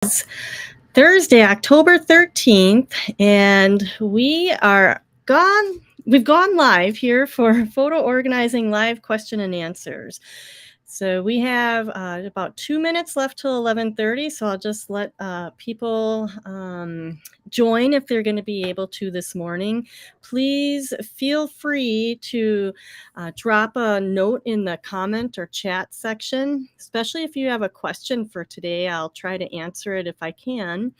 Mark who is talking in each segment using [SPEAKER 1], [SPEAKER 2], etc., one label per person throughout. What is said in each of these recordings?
[SPEAKER 1] is Thursday, October 13th, and we've gone live here for photo organizing live question and answers. So we have about 2 minutes left till 11:30. So I'll just let people join if they're going to be able to this morning. Please feel free to drop a note in the comment or chat section, especially if you have a question for today. I'll try to answer it if I can.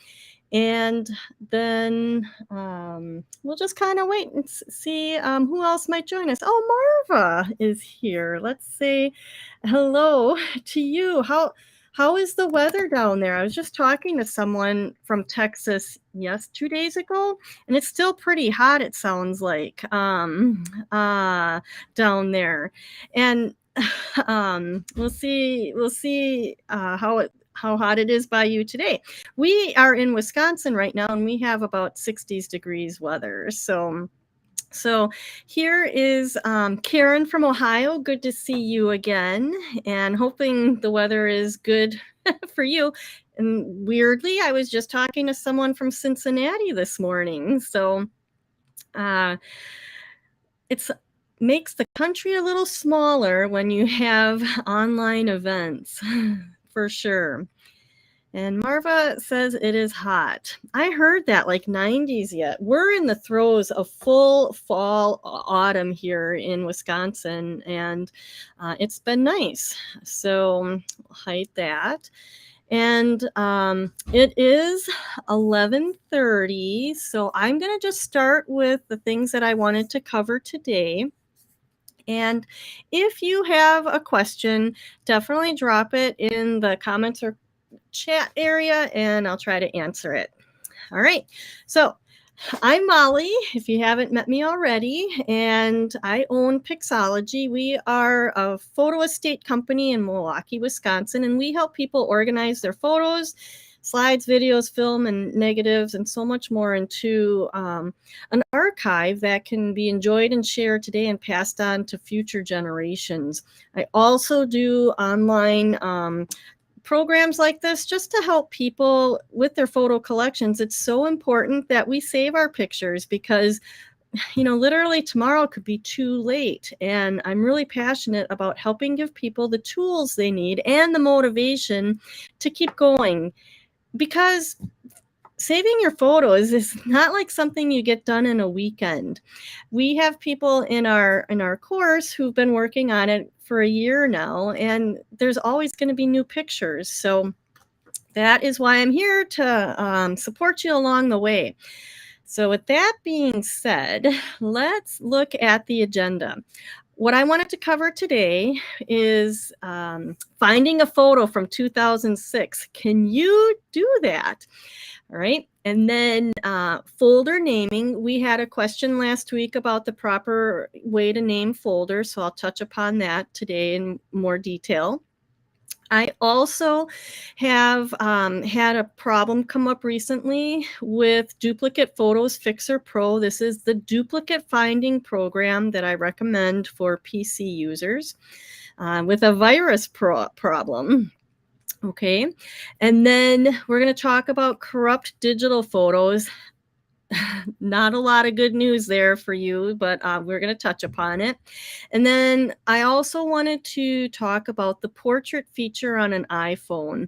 [SPEAKER 1] And then we'll just kind of wait and see who else might join us. Oh, Marva is here. Let's say hello to you. How is the weather down there? I was just talking to someone from Texas, 2 days ago, and it's still pretty hot, it sounds like, down there. And we'll see how hot it is by you today. We are in Wisconsin right now, and we have about 60s degrees weather. So here is Karen from Ohio. Good to see you again, and hoping the weather is good for you. And weirdly, I was just talking to someone from Cincinnati this morning. So it makes the country a little smaller when you have online events, for sure. And Marva says it is hot. I heard that, like 90s yet. We're in the throes of full fall autumn here in Wisconsin, and it's been nice. So hide that. And it is 11:30, so I'm going to just start with the things that I wanted to cover today. And if you have a question, definitely drop it in the comments or chat area and I'll try to answer it. All right. So I'm Molly, if you haven't met me already, and I own Pixologie. We are a photo estate company in Milwaukee, Wisconsin, and we help people organize their photos, slides, videos, film, and negatives, and so much more into an archive that can be enjoyed and shared today and passed on to future generations. I also do online programs like this just to help people with their photo collections. It's so important that we save our pictures because, literally tomorrow could be too late. And I'm really passionate about helping give people the tools they need and the motivation to keep going, because saving your photos is not like something you get done in a weekend. We have people in our course who've been working on it for a year now, and there's always going to be new pictures. So that is why I'm here to support you along the way. So with that being said, let's look at the agenda. What I wanted to cover today is finding a photo from 2006. Can you do that? All right. And then folder naming. We had a question last week about the proper way to name folders, so I'll touch upon that today in more detail. I also have had a problem come up recently with Duplicate PhotosFixer Pro. This is the duplicate finding program that I recommend for PC users with a virus problem. Okay, and then we're going to talk about corrupt digital photos. Not a lot of good news there for you, but we're going to touch upon it. And then I also wanted to talk about the portrait feature on an iPhone.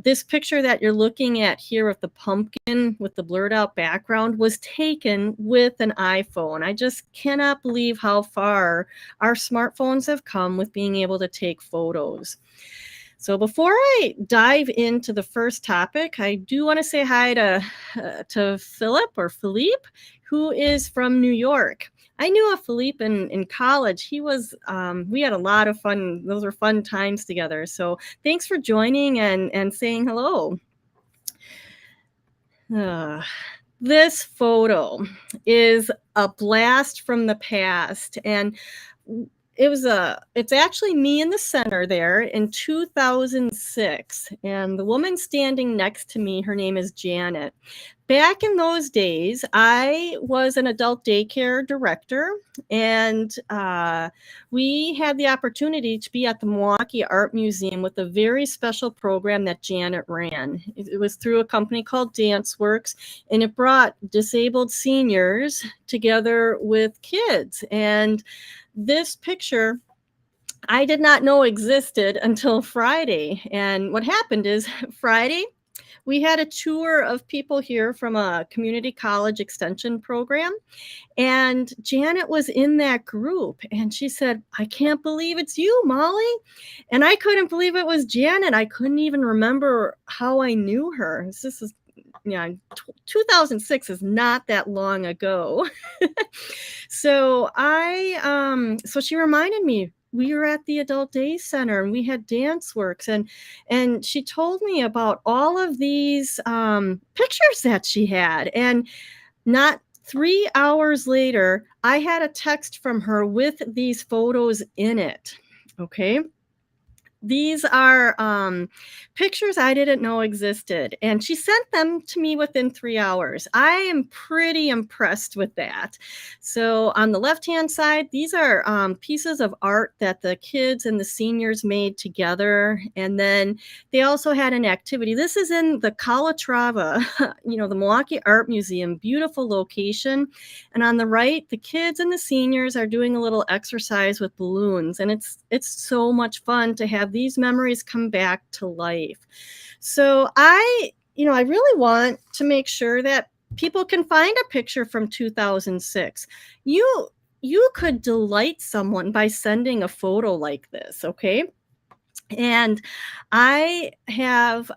[SPEAKER 1] This picture that you're looking at here of the pumpkin with the blurred out background was taken with an iPhone. I just cannot believe how far our smartphones have come with being able to take photos. So before I dive into the first topic, I do want to say hi to Philippe, who is from New York. I knew a Philippe in college. He was, we had a lot of fun. Those were fun times together. So thanks for joining and saying hello. This photo is a blast from the past. And it's actually me in the center there in 2006, and the woman standing next to me, her name is Janet. Back in those days, I was an adult daycare director, and we had the opportunity to be at the Milwaukee Art Museum with a very special program that Janet ran. It was through a company called DanceWorks, and it brought disabled seniors together with kids. And this picture I did not know existed until Friday. And what happened is Friday, we had a tour of people here from a community college extension program. And Janet was in that group. And she said, "I can't believe it's you, Molly." And I couldn't believe it was Janet. I couldn't even remember how I knew her. This is, 2006 is not that long ago. So so she reminded me, we were at the Adult Day Center and we had DanceWorks, and she told me about all of these pictures that she had. And not 3 hours later, I had a text from her with these photos in it. Okay. These are pictures I didn't know existed, and she sent them to me within 3 hours. I am pretty impressed with that. So on the left-hand side, these are pieces of art that the kids and the seniors made together, and then they also had an activity. This is in the Calatrava, the Milwaukee Art Museum, beautiful location. And on the right, the kids and the seniors are doing a little exercise with balloons, and it's so much fun to have these memories come back to life. So I really want to make sure that people can find a picture from 2006. You could delight someone by sending a photo like this, okay? And I have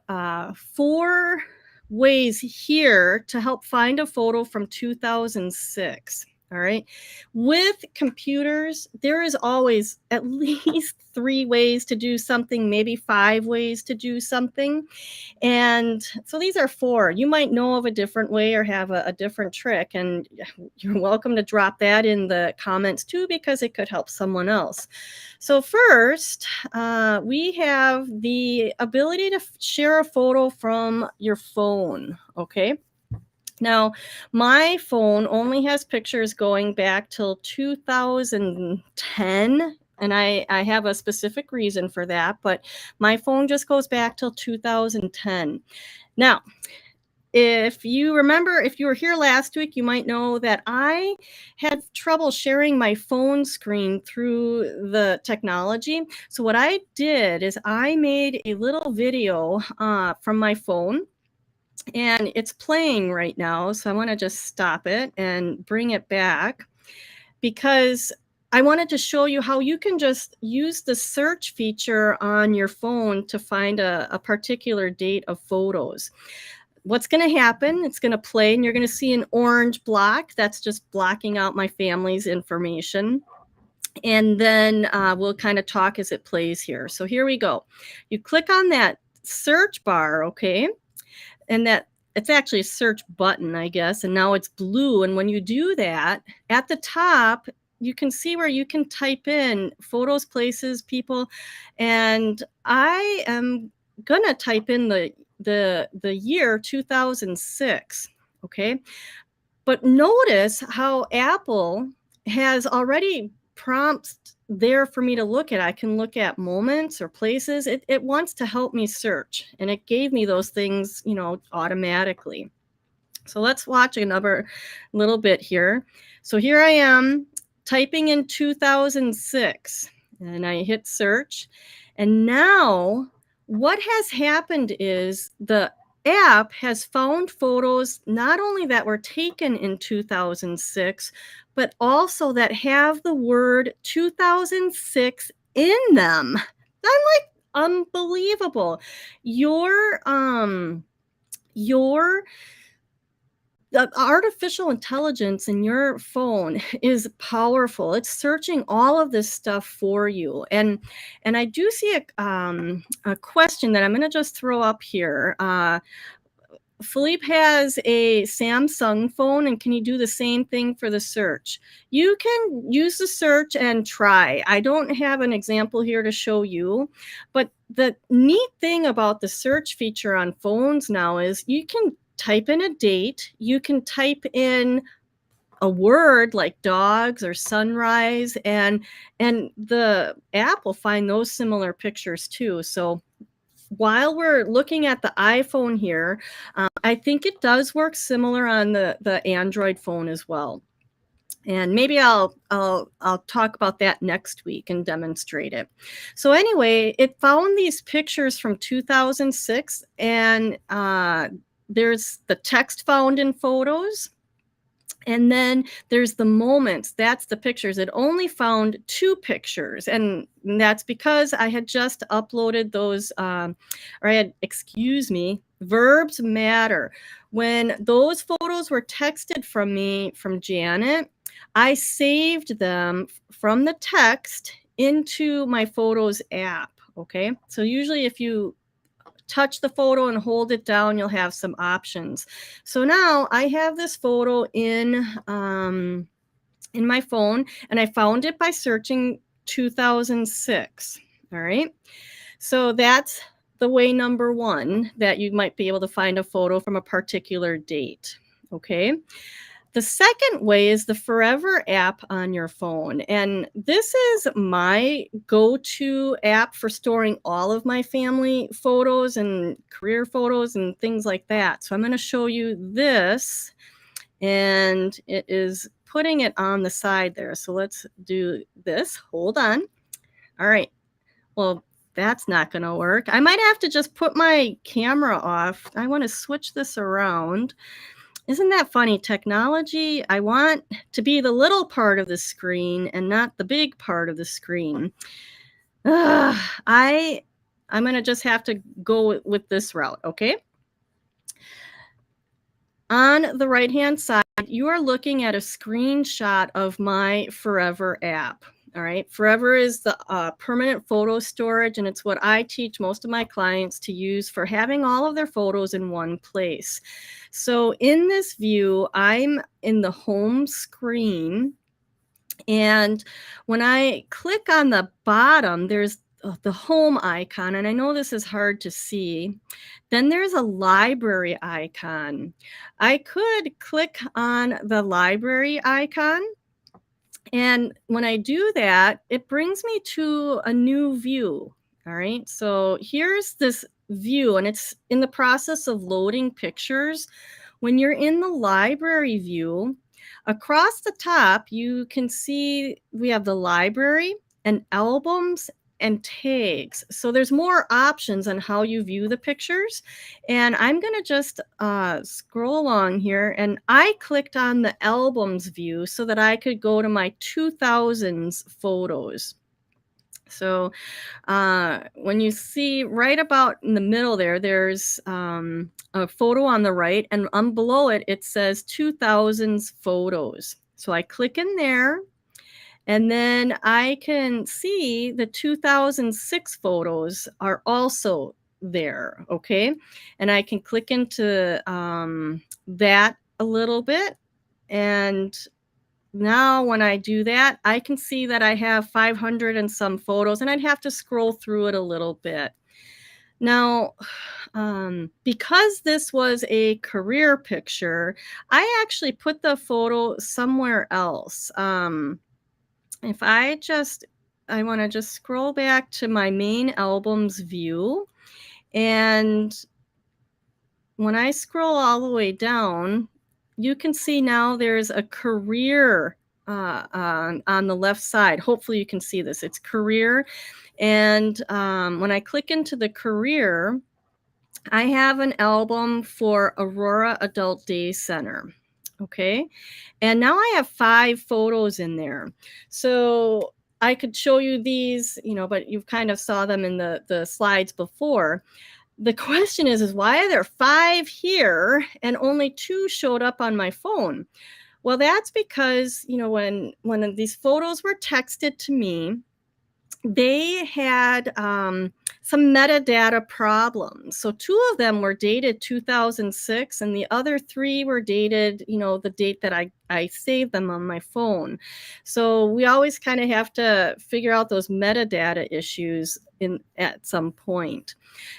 [SPEAKER 1] 4 ways here to help find a photo from 2006. All right. With computers, there is always at least 3 ways to do something, maybe 5 ways to do something. And so these are 4. You might know of a different way or have a different trick, and you're welcome to drop that in the comments too, because it could help someone else. So first, we have the ability to share a photo from your phone, okay? Now, my phone only has pictures going back till 2010, and I have a specific reason for that, but my phone just goes back till 2010. Now, if you remember, if you were here last week, you might know that I had trouble sharing my phone screen through the technology. So what I did is I made a little video from my phone, and it's playing right now. So I want to just stop it and bring it back, because I wanted to show you how you can just use the search feature on your phone to find a particular date of photos. What's going to happen, it's going to play, and you're going to see an orange block. That's just blocking out my family's information. And then we'll kind of talk as it plays here. So here we go. You click on that search bar, okay? And that it's actually a search button, I guess, and now it's blue. And when you do that, at the top, you can see where you can type in photos, places, people, and I am gonna type in the year 2006, okay? But notice how Apple has already prompts there for me to look at. I can look at moments or places. It wants to help me search, and it gave me those things, automatically. So let's watch another little bit here. So here I am typing in 2006, and I hit search. And now what has happened is the app has found photos not only that were taken in 2006, but also that have the word 2006 in them. I'm like, unbelievable. The artificial intelligence in your phone is powerful. It's searching all of this stuff for you. And I do see a question that I'm going to just throw up here. Philippe has a Samsung phone, and can you do the same thing for the search? You can use the search and try. I don't have an example here to show you, but the neat thing about the search feature on phones now is you can type in a date, you can type in a word like dogs or sunrise, and the app will find those similar pictures too. So while we're looking at the iPhone here, I think it does work similar on the Android phone as well. And maybe I'll talk about that next week and demonstrate it. So anyway, it found these pictures from 2006, and there's the text found in photos. And then there's the moments. That's the pictures. It only found 2 pictures, and that's because I had just uploaded those, excuse me, verbs matter. When those photos were texted from me, from Janet, I saved them from the text into my Photos app, okay? So usually if you touch the photo and hold it down, you'll have some options. So now I have this photo in my phone, and I found it by searching 2006. All right. So that's the way number 1 that you might be able to find a photo from a particular date. Okay. The second way is the Forever app on your phone. And this is my go-to app for storing all of my family photos and career photos and things like that. So I'm going to show you this, and it is putting it on the side there. So let's do this. Hold on. All right. Well, that's not going to work. I might have to just put my camera off. I want to switch this around. Isn't that funny? Technology, I want to be the little part of the screen and not the big part of the screen. I'm going to just have to go with this route, okay? On the right-hand side, you are looking at a screenshot of my Forever app. All right. Forever is the permanent photo storage, and it's what I teach most of my clients to use for having all of their photos in one place. So in this view, I'm in the home screen, and when I click on the bottom, there's the home icon, and I know this is hard to see. Then there's a library icon. I could click on the library icon, and when I do that, it brings me to a new view. All right. So here's this view, and it's in the process of loading pictures. When you're in the library view, across the top, you can see we have the library and albums and tags. So there's more options on how you view the pictures. And I'm going to just scroll along here. And I clicked on the albums view so that I could go to my 2000s photos. So when you see right about in the middle there, there's a photo on the right, and below it, it says 2000s photos. So I click in there, and then I can see the 2006 photos are also there, okay? And I can click into that a little bit, and now when I do that, I can see that I have 500 and some photos, and I'd have to scroll through it a little bit. Now, because this was a career picture, I actually put the photo somewhere else. If I want to just scroll back to my main albums view, and when I scroll all the way down, you can see now there's a career on the left side. Hopefully you can see this. It's career. And when I click into the career, I have an album for Aurora Adult Day Center. Okay. And now I have 5 photos in there. So I could show you these, but you've kind of saw them in the slides before. The question is why are there 5 here and only 2 showed up on my phone? Well, that's because, when these photos were texted to me, they had some metadata problems. So 2 of them were dated 2006, and the other 3 were dated, the date that I saved them on my phone. So we always kind of have to figure out those metadata issues at some point.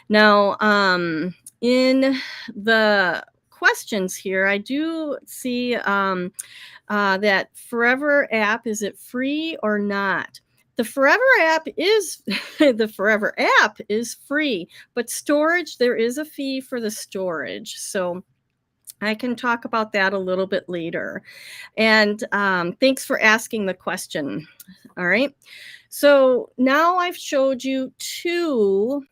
[SPEAKER 1] Now, in the questions here, I do see that Forever app, is it free or not? The Forever app is the Forever app is free, but storage, there is a fee for the storage. So I can talk about that a little bit later. And thanks for asking the question. All right. So now I've showed you 2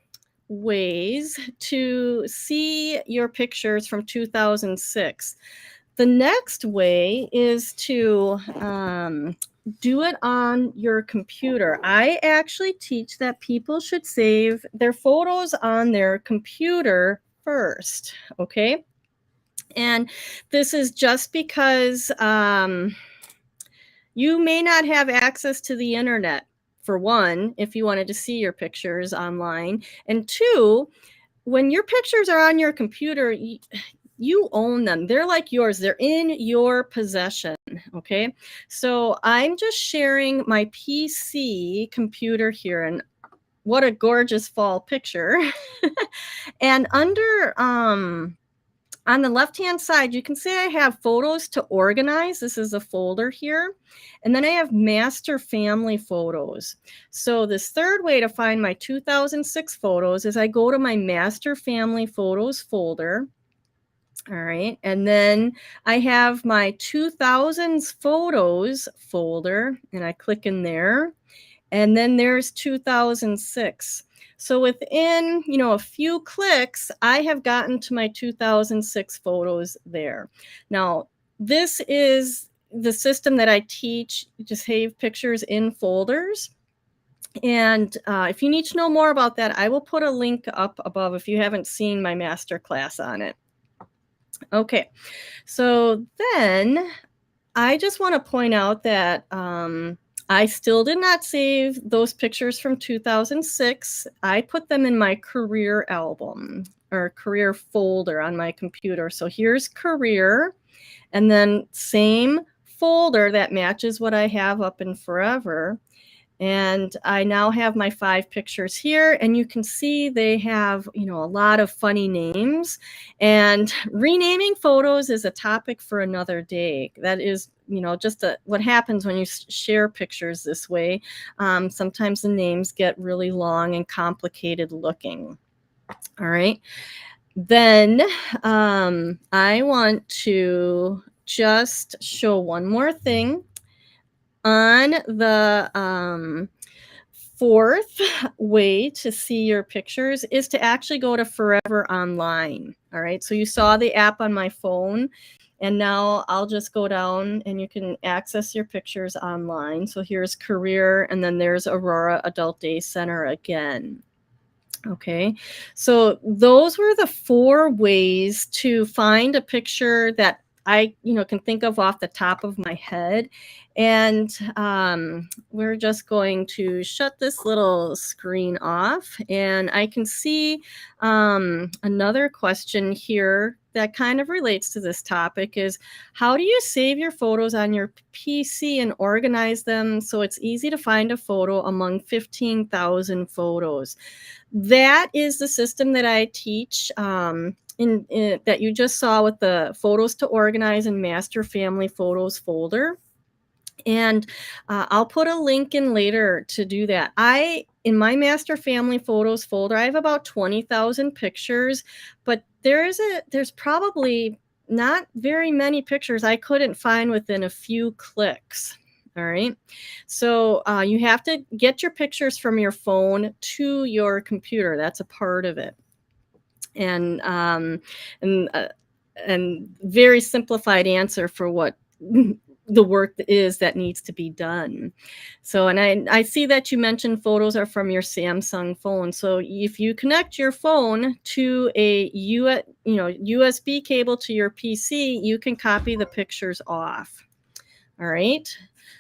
[SPEAKER 1] ways to see your pictures from 2006. The next way is to do it on your computer. I actually teach that people should save their photos on their computer first, okay? And this is just because you may not have access to the internet, for one, if you wanted to see your pictures online. And 2, when your pictures are on your computer, you own them. They're like yours. They're in your possession, okay? So I'm just sharing my PC computer here, and what a gorgeous fall picture. And under on the left-hand side, you can see I have photos to organize. This is a folder here. And then I have master family photos. So this third way to find my 2006 photos is I go to my master family photos folder. All right. And then I have my 2000s photos folder, and I click in there. And then there's 2006. So within, a few clicks, I have gotten to my 2006 photos there. Now, this is the system that I teach to save pictures in folders. And if you need to know more about that, I will put a link up above if you haven't seen my master class on it. Okay, so then I just want to point out that I still did not save those pictures from 2006. I put them in my career album or career folder on my computer. So here's career, and then same folder that matches what I have up in Forever. And I now have my 5 pictures here, and you can see they have, a lot of funny names. And renaming photos is a topic for another day. That is, just what happens when you share pictures this way. Sometimes the names get really long and complicated looking. All right. Then I want to just show one more thing. On the 4th way to see your pictures is to actually go to Forever Online. All right, so you saw the app on my phone, and now I'll just go down and you can access your pictures online. So here's Career, and then there's Aurora Adult Day Center again. Okay, so those were the 4 ways to find a picture that I, can think of off the top of my head. And we're just going to shut this little screen off. And I can see another question here that kind of relates to this topic is, how do you save your photos on your PC and organize them so it's easy to find a photo among 15,000 photos? That is the system that I teach in that you just saw with the photos to organize and master family photos folder. And I'll put a link in later to do that. In my master family photos folder, I have about 20,000 pictures, but there's probably not very many pictures I couldn't find within a few clicks. All right. So you have to get your pictures from your phone to your computer. That's a part of it. And very simplified answer for what the work is that needs to be done. So, and I see that you mentioned photos are from your Samsung phone. So if you connect your phone to a USB cable to your PC, you can copy the pictures off. All right.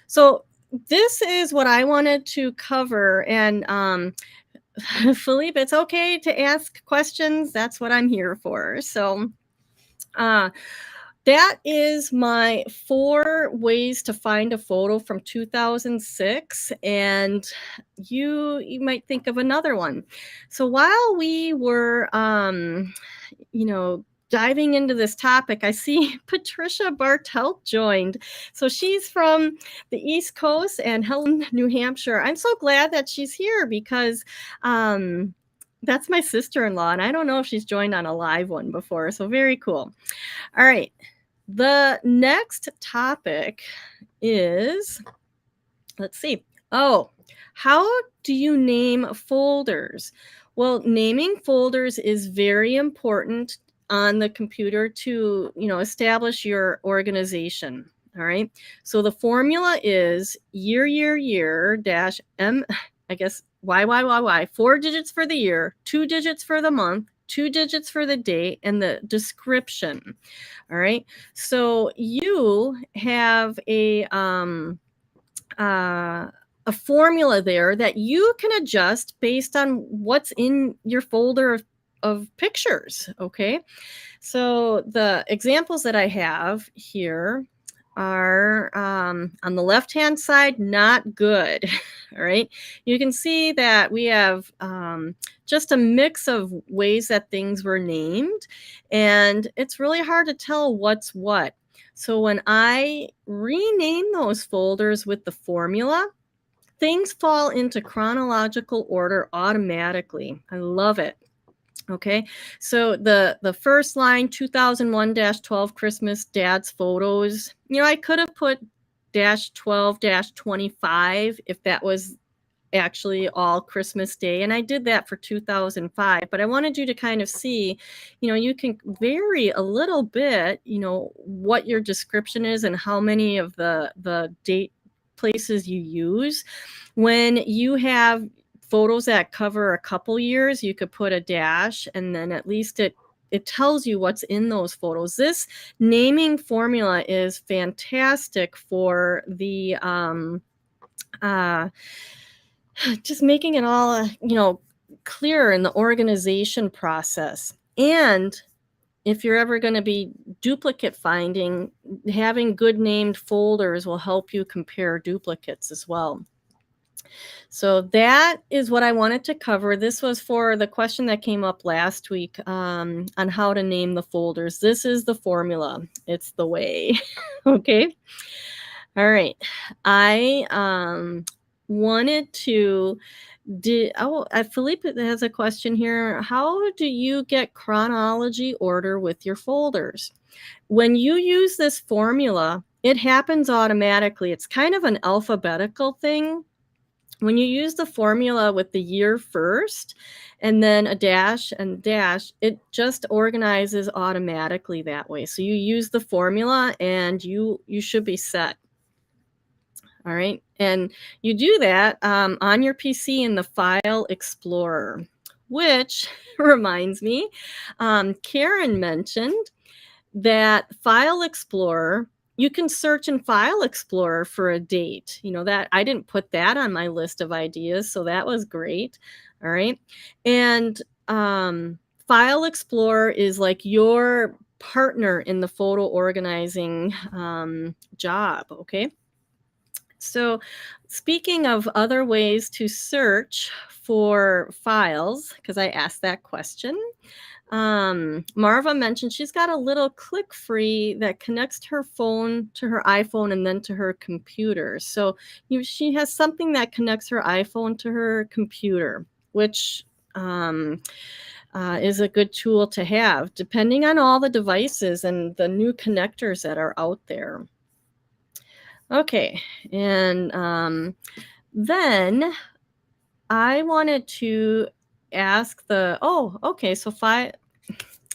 [SPEAKER 1] So this is what I wanted to cover. And Philippe, it's okay to ask questions. That's what I'm here for. So uh, that is my 4 ways to find a photo from 2006, and you might think of another one. So while we were, diving into this topic, I see Patricia Bartelt joined. So she's from the East Coast and Helen, New Hampshire. I'm so glad that she's here because that's my sister-in-law, and I don't know if she's joined on a live one before. So very cool. All right. The next topic is, let's see. Oh, how do you name folders? Well, naming folders is very important on the computer to, establish your organization. All right. So the formula is year dash M, I guess, Y, 4 digits for the year, 2 digits for the month, 2 digits for the date, and the description. All right. So you have a formula there that you can adjust based on what's in your folder of pictures. Okay. So the examples that I have here are on the left-hand side, not good. All right. You can see that we have just a mix of ways that things were named, and it's really hard to tell what's what. So when I rename those folders with the formula, things fall into chronological order automatically. I love it. Okay, so the first line, 2001-12 Christmas Dad's photos, I could have put -12-25 if that was actually all Christmas Day, and I did that for 2005, but I wanted you to kind of see, you can vary a little bit, what your description is and how many of the date places you use. When you have photos that cover a couple years, you could put a dash, and then at least it tells you what's in those photos. This naming formula is fantastic for the just making it all, clear in the organization process. And if you're ever going to be duplicate finding, having good named folders will help you compare duplicates as well. So that is what I wanted to cover. This was for the question that came up last week on how to name the folders. This is the formula. It's the way. Okay. All right. I wanted to Philippe has a question here. How do you get chronology order with your folders? When you use this formula, it happens automatically. It's kind of an alphabetical thing. When you use the formula with the year first and then a dash and dash, it just organizes automatically that way. So you use the formula and you should be set. All right. And you do that on your PC in the File Explorer, which reminds me, Karen mentioned that File Explorer, you can search in File Explorer for a date. That I didn't put that on my list of ideas, so that was great. All right. And File Explorer is like your partner in the photo organizing job. Okay. So speaking of other ways to search for files, because I asked that question, Marva mentioned she's got a little click free that connects her phone to her iPhone and then to her computer. So she has something that connects her iPhone to her computer, which is a good tool to have, depending on all the devices and the new connectors that are out there. Okay, and then I wanted to ask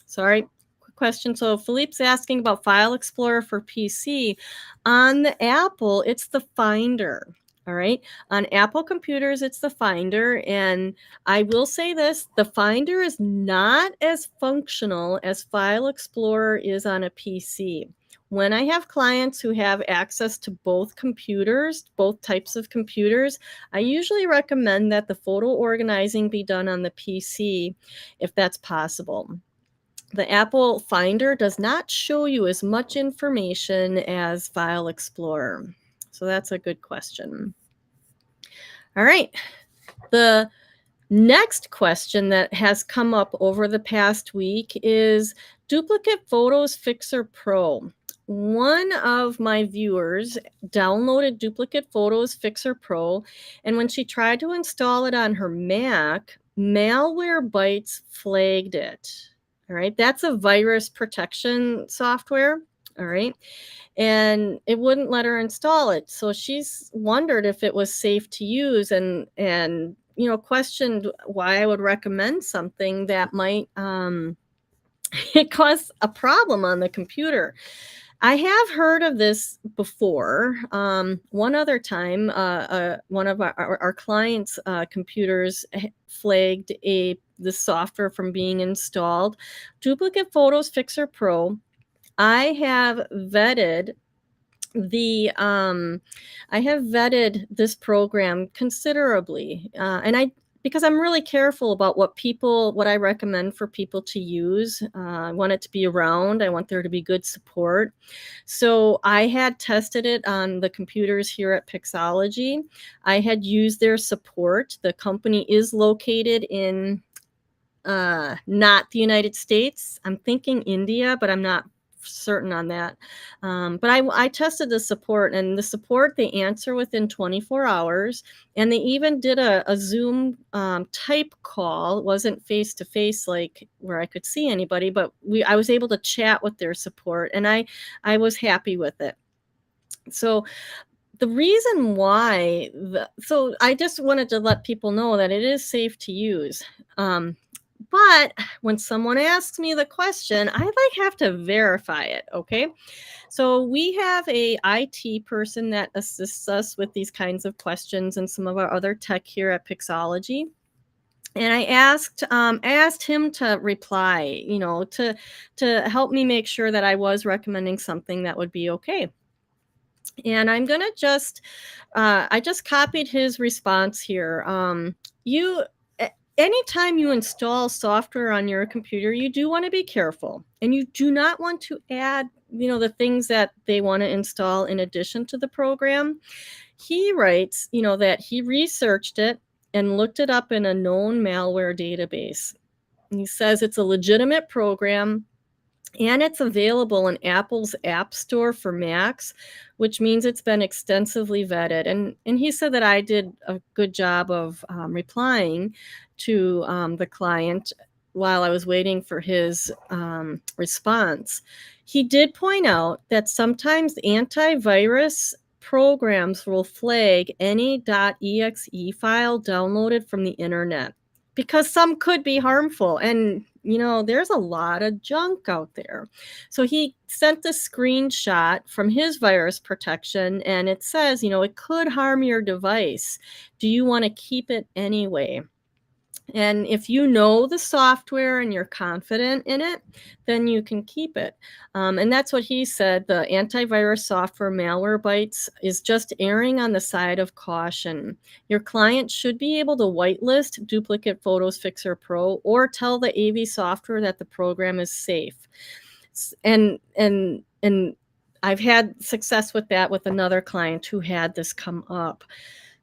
[SPEAKER 1] sorry, quick question. So Philippe's asking about File Explorer for PC. On the Apple, it's the Finder. All right. On Apple computers, it's the Finder. And I will say this, the Finder is not as functional as File Explorer is on a PC. when I have clients who have access to both computers, both types of computers, I usually recommend that the photo organizing be done on the PC if that's possible. The Apple Finder does not show you as much information as File Explorer. So that's a good question. All right. The next question that has come up over the past week is Duplicate PhotosFixer Pro. One of my viewers downloaded Duplicate PhotosFixer Pro, and when she tried to install it on her Mac, Malwarebytes flagged it. All right, that's a virus protection software. All right, and it wouldn't let her install it. So she's wondered if it was safe to use, and questioned why I would recommend something that might it cause a problem on the computer. I have heard of this before. One other time, one of our clients' computers flagged the software from being installed. Duplicate PhotosFixer Pro. I have vetted this program considerably, and because I'm really careful about what I recommend for people to use. I want it to be around. I want there to be good support. So I had tested it on the computers here at Pixologie. I had used their support. The company is located in not the United States. I'm thinking India, but I'm not certain on that. But I tested the support, and the support, they answer within 24 hours. And they even did a Zoom type call. It wasn't face to face like where I could see anybody, but I was able to chat with their support, and I was happy with it. So the reason why, so I just wanted to let people know that it is safe to use. But when someone asks me the question, I have to verify it, okay? So we have a IT person that assists us with these kinds of questions and some of our other tech here at Pixologie. And I asked him to reply, to help me make sure that I was recommending something that would be okay. And I'm gonna I just copied his response here. Anytime you install software on your computer, you do want to be careful, and you do not want to add, the things that they want to install in addition to the program. He writes, that he researched it and looked it up in a known malware database. He says it's a legitimate program, and it's available in Apple's App Store for Macs, which means it's been extensively vetted. And he said that I did a good job of replying to the client while I was waiting for his response. He did point out that sometimes antivirus programs will flag any .exe file downloaded from the internet, because some could be harmful, and there's a lot of junk out there. So he sent the screenshot from his virus protection, and it says, it could harm your device. Do you want to keep it anyway? And if you know the software and you're confident in it, then you can keep it. And that's what he said. The antivirus software Malwarebytes is just erring on the side of caution. Your client should be able to whitelist Duplicate PhotosFixer Pro or tell the AV software that the program is safe. And I've had success with that with another client who had this come up.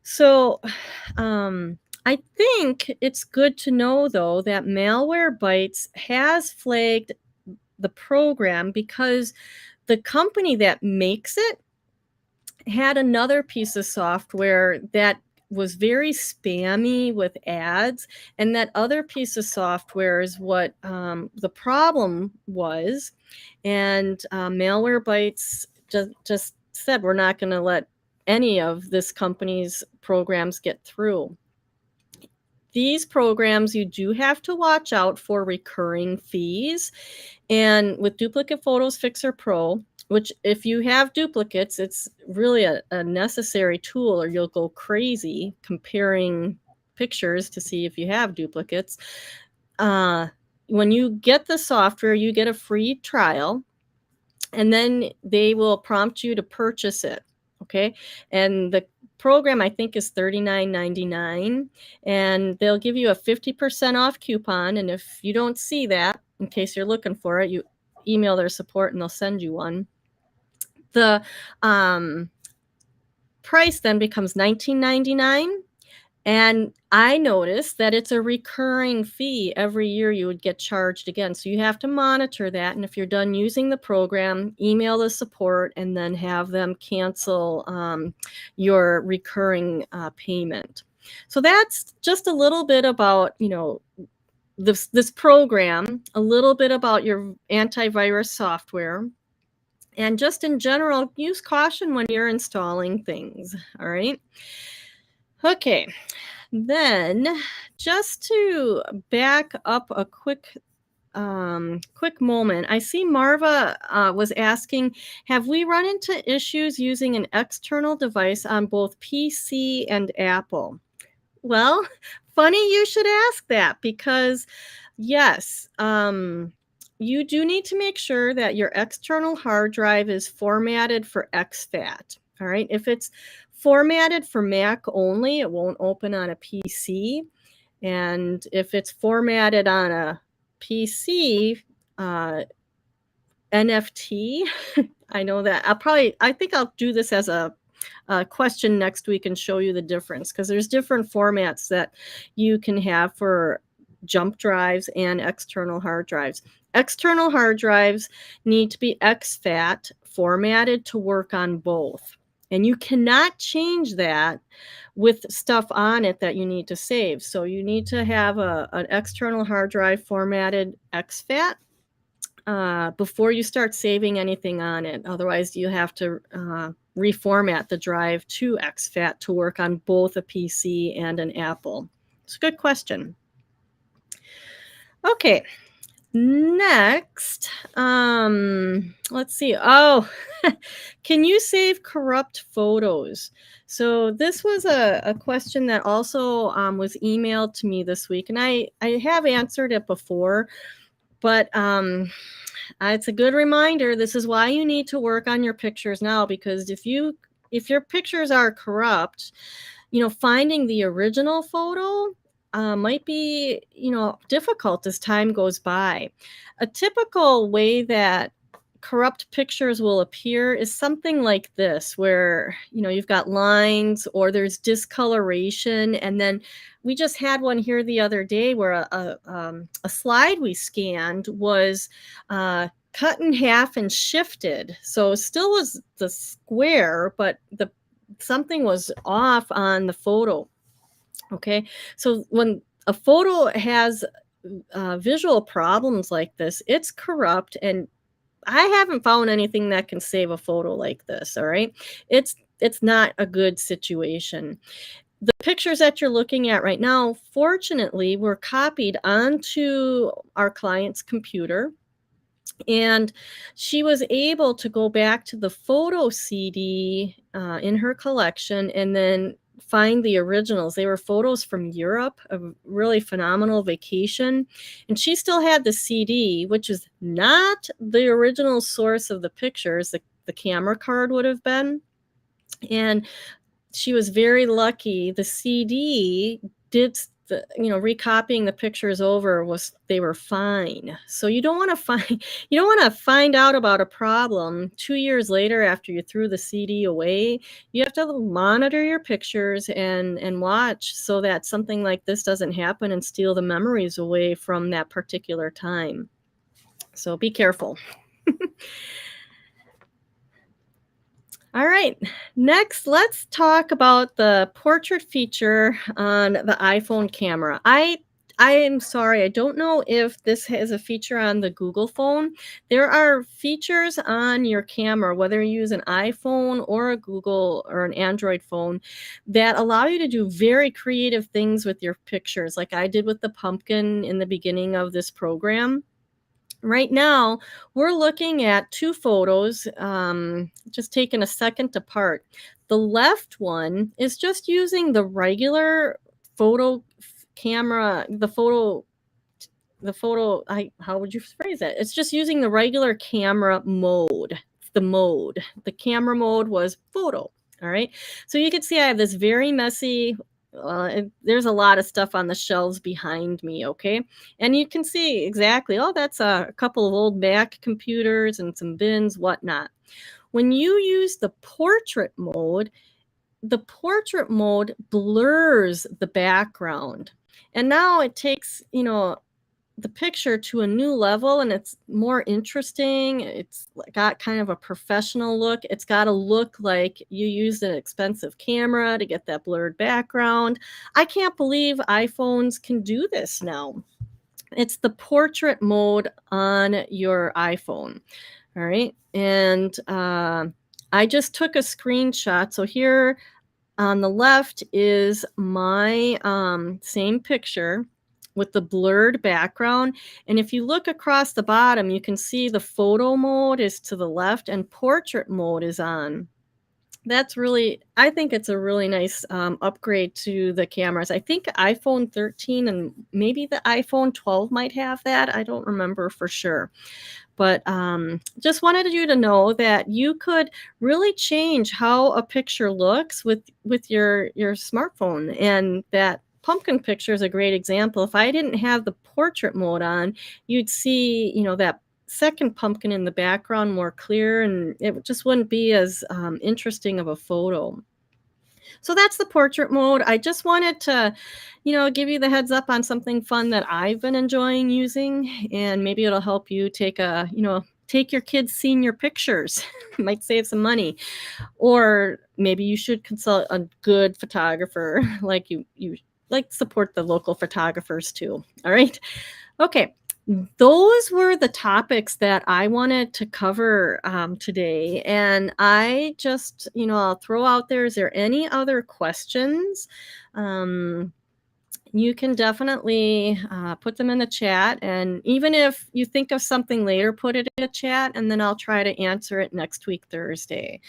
[SPEAKER 1] So, I think it's good to know, though, that Malwarebytes has flagged the program because the company that makes it had another piece of software that was very spammy with ads, and that other piece of software is what the problem was. And Malwarebytes just said, we're not going to let any of this company's programs get through. These programs, you do have to watch out for recurring fees. And with Duplicate PhotosFixer Pro, which if you have duplicates, it's really a necessary tool, or you'll go crazy comparing pictures to see if you have duplicates. When you get the software, you get a free trial. and then they will prompt you to purchase it, okay? And the program, I think, is $39.99, and they'll give you a 50% off coupon, and if you don't see that, in case you're looking for it, you email their support and they'll send you one. The price then becomes $19.99. And I noticed that it's a recurring fee. Every year you would get charged again. So you have to monitor that. And if you're done using the program, email the support and then have them cancel your recurring payment. So that's just a little bit about, this program, a little bit about your antivirus software. And just in general, use caution when you're installing things. All right. Okay. Then, just to back up a quick moment, I see Marva was asking, have we run into issues using an external device on both PC and Apple? Well, funny you should ask that, because yes, you do need to make sure that your external hard drive is formatted for exFAT. All right. If it's formatted for Mac only, it won't open on a PC. And if it's formatted on a PC, NFT, I know that I think I'll do this as a question next week and show you the difference, because there's different formats that you can have for jump drives and external hard drives. External hard drives need to be exFAT formatted to work on both. And you cannot change that with stuff on it that you need to save. So you need to have an external hard drive formatted exFAT before you start saving anything on it. Otherwise, you have to reformat the drive to exFAT to work on both a PC and an Apple. It's a good question. Okay. Next, let's see. Oh, can you save corrupt photos? So this was a question that also was emailed to me this week, and I have answered it before, but it's a good reminder. This is why you need to work on your pictures now, because if your pictures are corrupt, finding the original photo might be, difficult as time goes by. A typical way that corrupt pictures will appear is something like this, where, you've got lines or there's discoloration. And then we just had one here the other day where a slide we scanned was cut in half and shifted. So it still was the square, but something was off on the photo. Okay, so when a photo has visual problems like this, it's corrupt, and I haven't found anything that can save a photo like this. All right, it's not a good situation. The pictures that you're looking at right now, fortunately, were copied onto our client's computer, and she was able to go back to the photo CD in her collection and then find the originals. They were photos from Europe, a really phenomenal vacation. And she still had the CD, which is not the original source of the pictures. The camera card would have been. And she was very lucky. The CD did recopying the pictures over they were fine. So you don't want to find out about a problem 2 years later after you threw the CD away. You have to monitor your pictures and watch so that something like this doesn't happen and steal the memories away from that particular time. So be careful. All right, next, let's talk about the portrait feature on the iPhone camera. I am sorry, I don't know if this has a feature on the Google phone. There are features on your camera, whether you use an iPhone or a Google or an Android phone, that allow you to do very creative things with your pictures, like I did with the pumpkin in the beginning of this program. Right now, we're looking at two photos, just taking a second apart. The left one is just using the regular photo camera, how would you phrase it? It's just using the regular camera mode. the mode. The camera mode was photo. All right. So you can see I have this very messy, there's a lot of stuff on the shelves behind me. Okay. And you can see exactly, oh, that's a couple of old Mac computers and some bins, whatnot. When you use the portrait mode blurs the background. And now it takes, the picture to a new level, and it's more interesting. It's got kind of a professional look. It's got to look like you used an expensive camera to get that blurred background. I can't believe iPhones can do this now. It's the portrait mode on your iPhone. All right. And I just took a screenshot. So here on the left is my same picture with the blurred background. And if you look across the bottom, you can see the photo mode is to the left and portrait mode is on. I think it's a really nice upgrade to the cameras. I think iPhone 13 and maybe the iPhone 12 might have that. I don't remember for sure. But just wanted you to know that you could really change how a picture looks with your smartphone. And that pumpkin picture is a great example. If I didn't have the portrait mode on, you'd see, that second pumpkin in the background more clear, and it just wouldn't be as interesting of a photo. So that's the portrait mode. I just wanted to, give you the heads up on something fun that I've been enjoying using, and maybe it'll help you take your kids' senior pictures. Might save some money. Or maybe you should consult a good photographer, like you like support the local photographers too. All right. Okay. Those were the topics that I wanted to cover today. And I just, I'll throw out there, is there any other questions? You can definitely put them in the chat. And even if you think of something later, put it in the chat, and then I'll try to answer it next week, Thursday.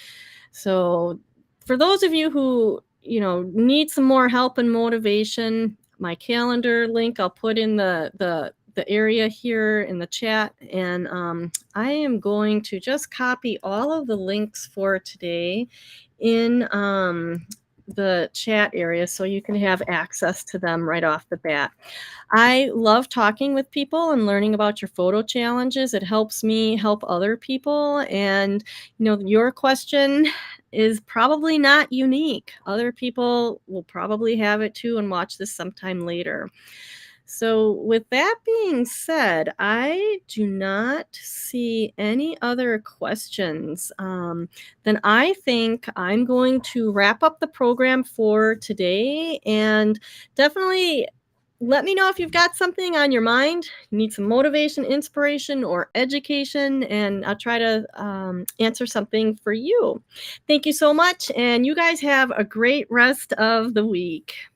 [SPEAKER 1] So for those of you who, need some more help and motivation, my calendar link, I'll put in the area here in the chat. And I am going to just copy all of the links for today in the chat area so you can have access to them right off the bat. I love talking with people and learning about your photo challenges. It helps me help other people. And, your question is probably not unique. Other people will probably have it too and watch this sometime later. So with that being said, I do not see any other questions. Then I think I'm going to wrap up the program for today, and definitely let me know if you've got something on your mind, you need some motivation, inspiration, or education, and I'll try to answer something for you. Thank you so much, and you guys have a great rest of the week.